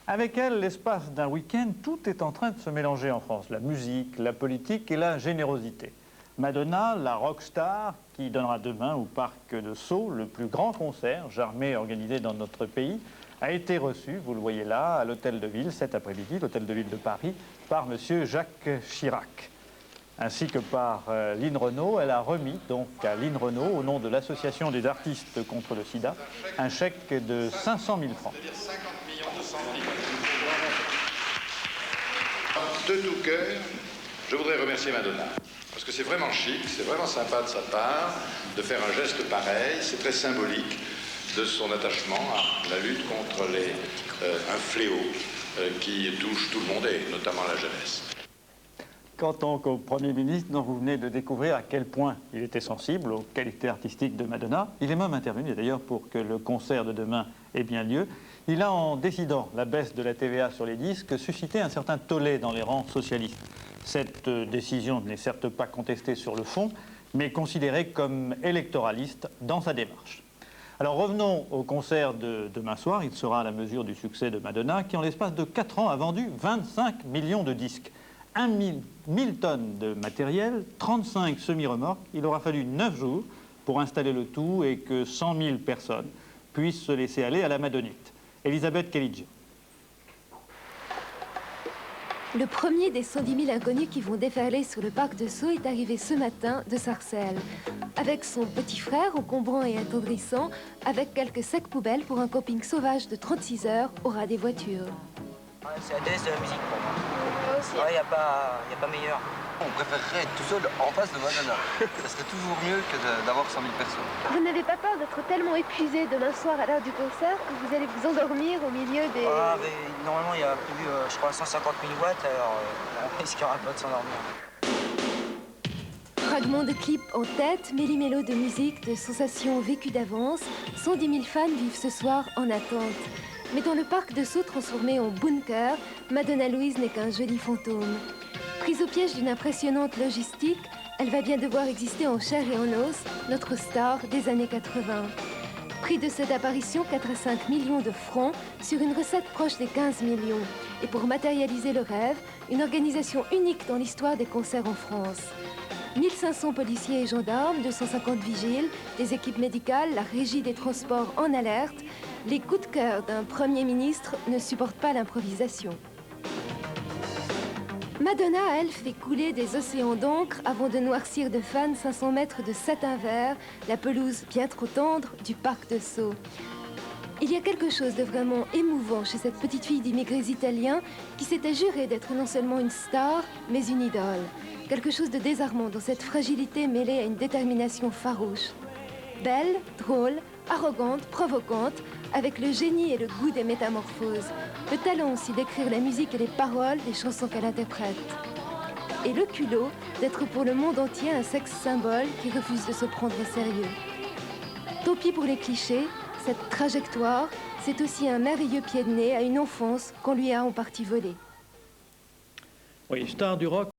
Avec elle, l'espace d'un week-end, tout est en train de se mélanger en France. La musique, la politique et la générosité. Madonna, la rockstar, qui donnera demain au Parc de Sceaux le plus grand concert jamais organisé dans notre pays, a été reçue, vous le voyez là, à l'Hôtel de Ville cet après-midi, l'Hôtel de Ville de Paris, par M. Jacques Chirac. Ainsi que par Line Renaud, elle a remis donc à Line Renaud, au nom de l'Association des artistes contre le sida, un chèque de 500 000 francs. C'est-à-dire 50 millions de centimes. De tout cœur, je voudrais remercier Madonna. Parce que c'est vraiment chic, c'est vraiment sympa de sa part de faire un geste pareil. C'est très symbolique de son attachement à la lutte contre un fléau qui touche tout le monde et notamment la jeunesse. Quant au Premier ministre, dont vous venez de découvrir à quel point il était sensible aux qualités artistiques de Madonna, il est même intervenu d'ailleurs pour que le concert de demain ait bien lieu. Il a, en décidant la baisse de la TVA sur les disques, suscité un certain tollé dans les rangs socialistes. Cette décision n'est certes pas contestée sur le fond, mais considérée comme électoraliste dans sa démarche. Alors revenons au concert de demain soir. Il sera à la mesure du succès de Madonna, qui en l'espace de 4 ans a vendu 25 millions de disques. 1000 tonnes de matériel, 35 semi-remorques. Il aura fallu 9 jours pour installer le tout et que 100 000 personnes puissent se laisser aller à la Madonnite. Elisabeth Kelidji. Le premier des 110 000 inconnus qui vont déferler sur le parc de Sceaux est arrivé ce matin de Sarcelles. Avec son petit frère, encombrant et attendrissant, avec quelques sacs poubelles pour un camping sauvage de 36 heures au ras des voitures. C'est la déesse de la musique pour moi. Moi aussi. Il n'y a pas meilleur. On préférerait être tout seul en face de Madonna. Ça serait toujours mieux que d'avoir 100 000 personnes. Vous n'avez pas peur d'être tellement épuisé demain soir à l'heure du concert que vous allez vous endormir au milieu des... Mais normalement, il y a plus, je crois, 150 000 watts, alors on risquera pas de s'endormir. Fragments de clips en tête, méli-mélo de musique, de sensations vécues d'avance, 110 000 fans vivent ce soir en attente. Mais dans le parc de Sceaux transformé en bunker, Madonna Louise n'est qu'un joli fantôme. Prise au piège d'une impressionnante logistique, elle va bien devoir exister en chair et en os, notre star des années 80. Prix de cette apparition, 4 à 5 millions de francs sur une recette proche des 15 millions. Et pour matérialiser le rêve, une organisation unique dans l'histoire des concerts en France. 1500 policiers et gendarmes, 250 vigiles, des équipes médicales, la régie des transports en alerte. Les coups de cœur d'un Premier ministre ne supportent pas l'improvisation. Madonna, elle, fait couler des océans d'encre avant de noircir de fans 500 mètres de satin vert, la pelouse bien trop tendre du parc de Sceaux. Il y a quelque chose de vraiment émouvant chez cette petite fille d'immigrés italiens qui s'était jurée d'être non seulement une star, mais une idole. Quelque chose de désarmant dans cette fragilité mêlée à une détermination farouche. Belle, drôle, arrogante, provocante, avec le génie et le goût des métamorphoses. Le talent aussi d'écrire la musique et les paroles des chansons qu'elle interprète. Et le culot d'être pour le monde entier un sexe symbole qui refuse de se prendre au sérieux. Tant pis pour les clichés, cette trajectoire, c'est aussi un merveilleux pied de nez à une enfance qu'on lui a en partie volée. Oui, star du rock.